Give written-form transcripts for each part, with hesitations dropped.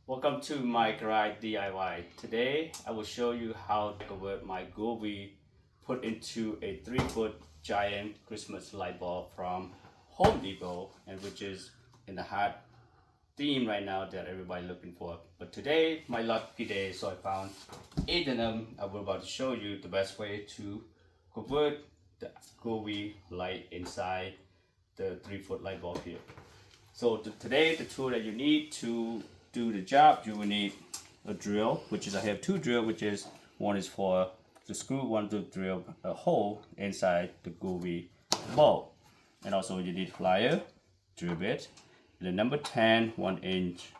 Welcome to my garage DIY. Today I will show you how to convert my Govee put into a 3-foot giant Christmas light bulb from Home Depot, and which is in the hot theme right now that everybody looking for. But today my lucky day, so I found 8 of them. I will about to show you the best way to convert the Govee light inside the 3-foot light bulb here. So today the tool that you need to do the job, you will need a drill, which is I have 2 drill, which is one is for the screw, one to drill a hole inside the Govee bulb, and also you need plier, drill bit, and the number 10 1-inch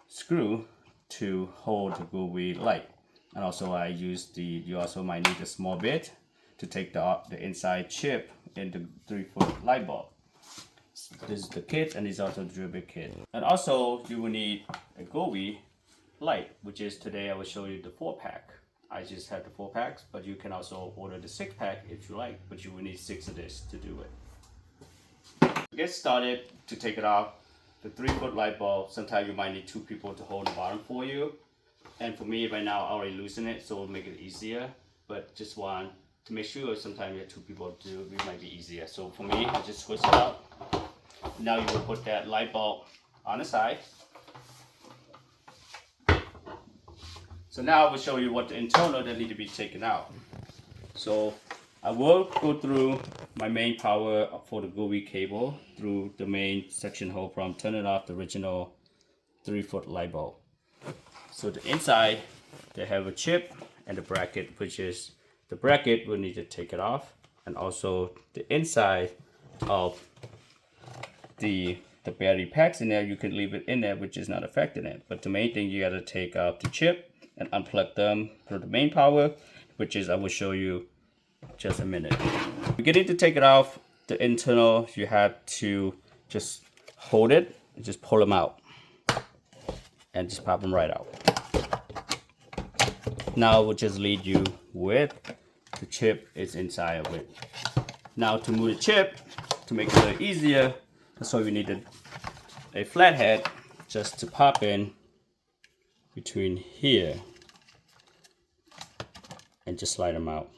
screw to hold the Govee light. And also I use you also might need a small bit to take the inside chip in the 3-foot light bulb. This is the kit, and this is also the drill bit kit. And also you will need a Govee light, which is today I will show you the 4-pack. I just have the 4 packs, but you can also order the 6-pack if you like, but you will need 6 of this to do it. To get started, to take it off the 3-foot light bulb, sometimes you might need 2 people to hold the bottom for you. And for me right now I already loosen it, so it'll make it easier, but just want to make sure sometimes you have 2 people to do it, might be easier. So for me, I just twist it out. Now you will put that light bulb on the side. So now I will show you what the internal that need to be taken out. So I will go through my main power for the Govee cable through the main section hole from turning off the original 3-foot light bulb. So the inside they have a chip and a bracket, which is the bracket will need to take it off, and also the inside of the battery packs in there, you can leave it in there, which is not affecting it. But the main thing, you got to take out the chip and unplug them for the main power, which is I will show you just a minute. Beginning to take it off the internal, you have to just hold it and just pull them out and just pop them right out. Now it will just lead you with the chip is inside of it. Now to move the chip, to make it a little easier, so we needed a flathead just to pop in between here and just slide them out.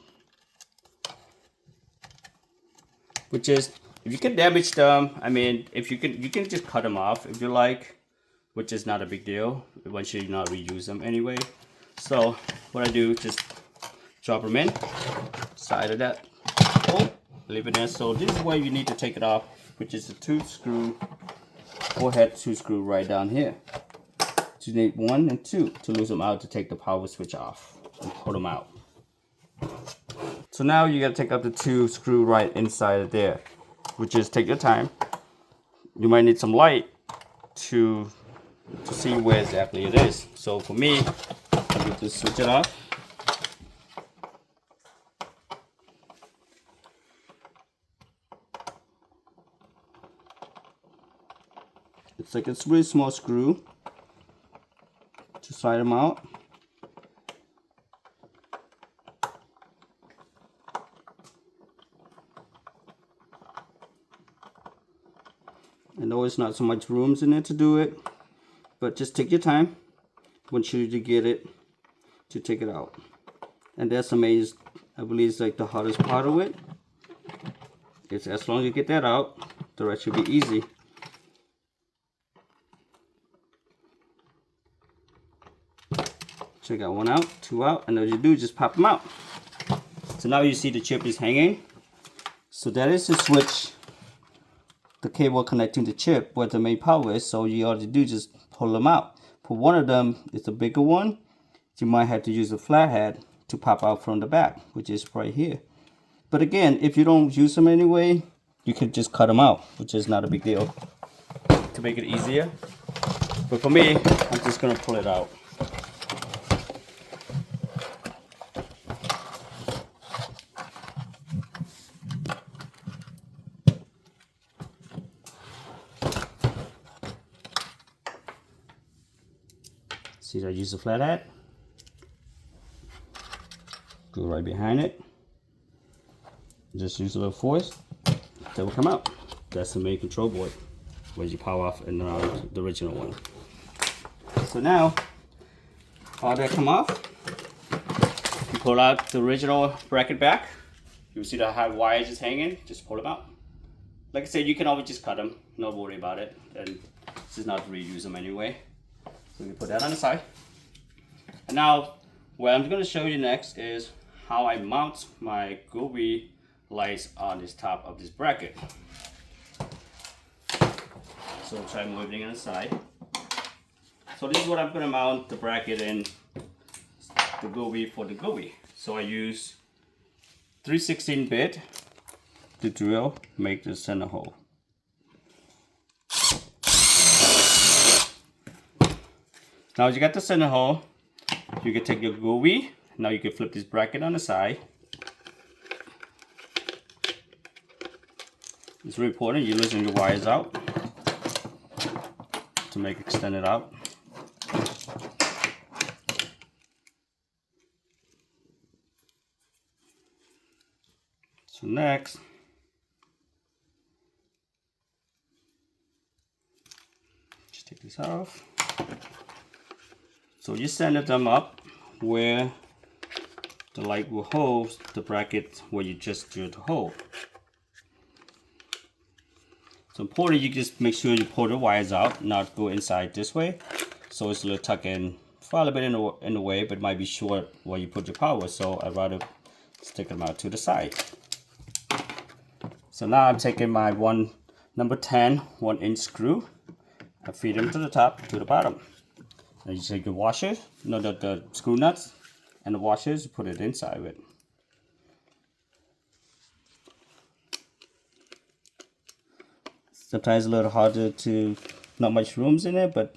Which is, if you can damage them, I mean, if you can just cut them off if you like, which is not a big deal. Eventually you not reuse them anyway. So what I do, just drop them in side of that hole, leave it there. So this is where you need to take it off, which is the 2 screw, forehead 2 screw right down here. So you need 1 and 2 to lose them out, to take the power switch off and pull them out. So now you got to take out the 2 screw right inside of there, which is take your time. You might need some light to see where exactly it is. So for me, I will just switch it off. It's like a really small screw to slide them out. I know it's not so much rooms in there to do it, but just take your time once you get it to take it out. And that's amazing. I believe it's like the hardest part of it. It's as long as you get that out, the rest should be easy. So I got 1 out, 2 out, and all you do is just pop them out. So now you see the chip is hanging. So that is to switch the cable connecting the chip where the main power is. So you all you do is just pull them out. For one of them, it's a bigger one, you might have to use a flathead to pop out from the back, which is right here. But again, if you don't use them anyway, you can just cut them out, which is not a big deal, to make it easier. But for me, I'm just gonna pull it out. See, I use the flathead, go right behind it, just use a little force, that will come out. That's the main control board, where you power off and the original one. So now, all that come off. You pull out the original bracket back. You see the high wires just hanging. Just pull them out. Like I said, you can always just cut them. Not worry about it. And this is not to reuse them anyway. So you put that on the side. And now, what I'm going to show you next is how I mount my Govee lights on this top of this bracket. So try moving it aside. So this is what I'm going to mount the bracket in the Govee for the Govee. So I use 3/16 bit to drill, make the center hole. Now you got the center hole, you can take your Govee. Now you can flip this bracket on the side. It's really important you loosen your wires out to make it extend it out. So next, just take this off. So you center them up where the light will hold the bracket where you just drilled the hole. So important you just make sure you pull the wires out, not go inside this way. So it's a little tuck in, far a bit in the way, but it might be short where you put your power. So I'd rather stick them out to the side. So now I'm taking my number 10 1-inch screw. I feed them to the top, to the bottom. Now you take the washers, the screw nuts and the washers, you put it inside of it. Sometimes a little harder to, not much rooms in it, but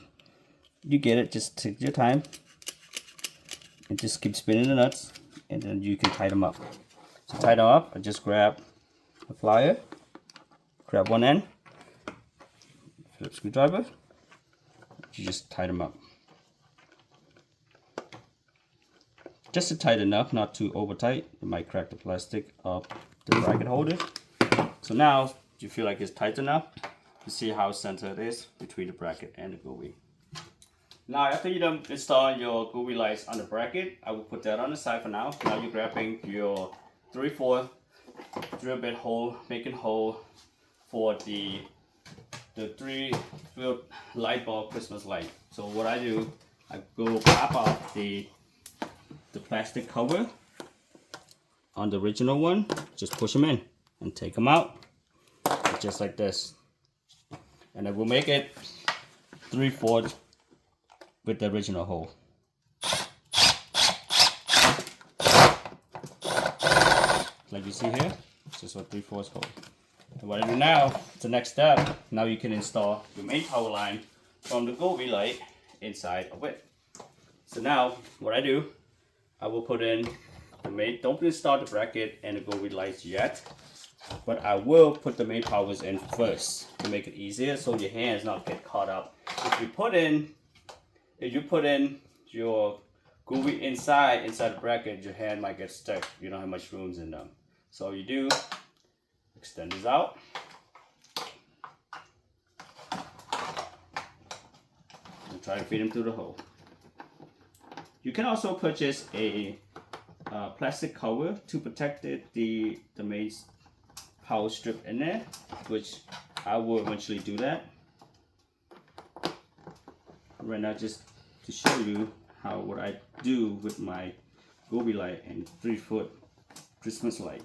you get it. Just take your time and just keep spinning the nuts, and then you can tie them up. So tie them up, I just grab a plier, grab one end, Phillips screwdriver, you just tie them up. Just to tight enough, not too over tight. It might crack the plastic of the bracket holder. So now you feel like it's tight enough. You see how centered it is between the bracket and the Govee. Now after you done install your Govee lights on the bracket, I will put that on the side for now. Now you're grabbing your 3/4 drill bit hole, making hole for the 3-foot light bulb Christmas light. So what I do, I go pop off the plastic cover on the original one, just push them in and take them out, just like this. And I will make it 3/4 with the original hole. Like you see here, this is what 3/4 hole. And what I do now, the next step, now you can install your main power line from the Govee light inside of it. So now, what I do, I will put in the main, don't install the bracket and the Govee lights yet, but I will put the main powers in first to make it easier so your hands not get caught up. If you put in your Govee inside the bracket, your hand might get stuck. You don't have much rooms in them. So all you do, extend this out. And try to feed them through the hole. You can also purchase a plastic cover to protect the main power strip in there, which I will eventually do that. Right now, just to show you what I do with my Govee light and 3-foot Christmas light.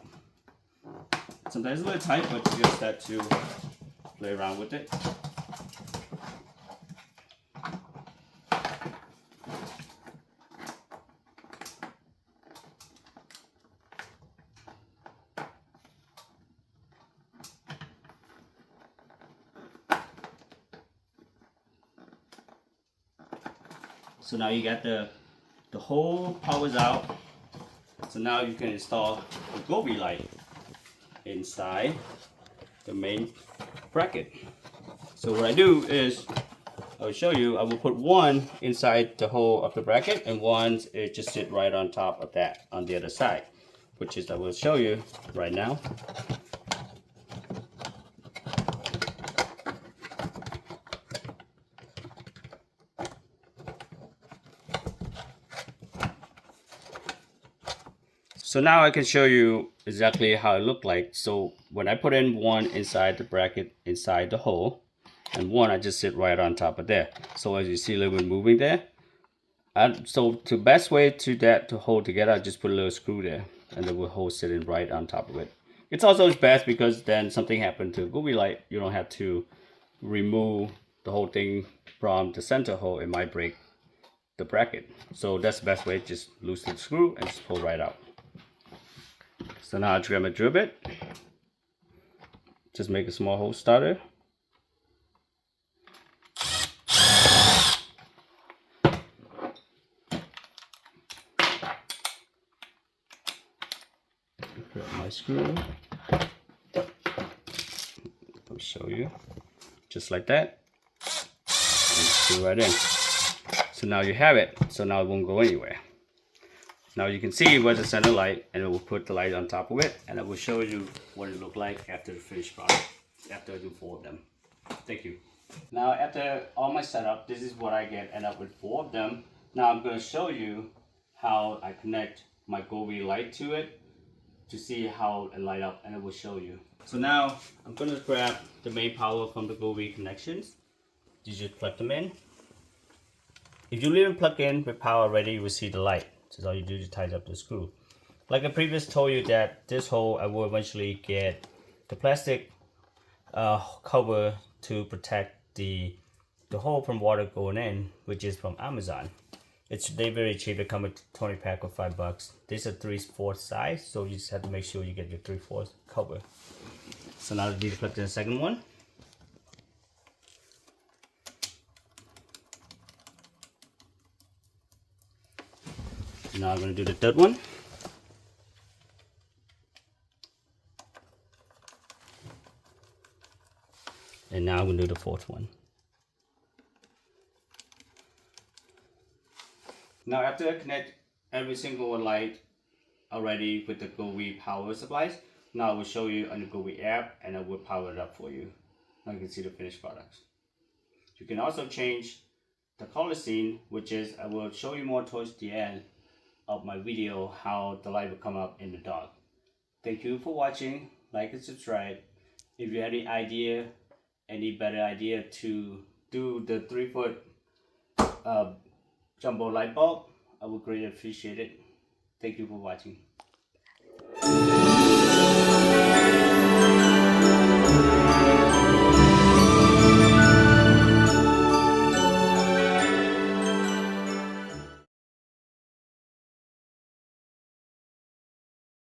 Sometimes it's a little tight, but you just have to play around with it. So now you got the whole powers out. So now you can install the Govee light inside the main bracket. So what I do is, I will show you, I will put one inside the hole of the bracket and one it just sit right on top of that on the other side, which is I will show you right now. So now I can show you exactly how it looked like. So when I put in one inside the bracket, inside the hole, and one I just sit right on top of there. So as you see a little bit moving there. So the best way to hold together, I just put a little screw there, and it will hold sitting right on top of it. It's also best because then something happened to Govee light, you don't have to remove the whole thing from the center hole. It might break the bracket. So that's the best way. Just loosen the screw and just pull right out. So now I grab my drill bit. Just make a small hole starter. Grab my screw. I'll show you. Just like that. And screw right in. So now you have it. So now it won't go anywhere. Now you can see where's the center light, and it will put the light on top of it, and I will show you what it looked like after the finished product, after I do 4 of them. Thank you. Now after all my setup, this is what I end up with 4 of them. Now I'm going to show you how I connect my Govee light to it to see how it light up, and I will show you. So now I'm going to grab the main power from the Govee connections. You just plug them in. If you leave them plugged in with power already, you will see the light. So all you do is tighten up the screw. Like I previously told you that this hole I will eventually get the plastic cover to protect the hole from water going in, which is from Amazon. They're very cheap. They come with 20 pack for $5. These are 3/4 size, so you just have to make sure you get your 3/4 cover. So now I need to plug in the second one. Now I'm going to do the third one. And now I'm going to do the fourth one. Now after I connect every single light already with the Govee power supplies, now I will show you on the Govee app, and I will power it up for you. Now you can see the finished products. You can also change the color scene, which is I will show you more towards the end of my video how the light will come up in the dark. Thank you for watching. Like and subscribe. If you have any idea, any better idea to do the 3-foot jumbo light bulb, I would greatly appreciate it. Thank you for watching.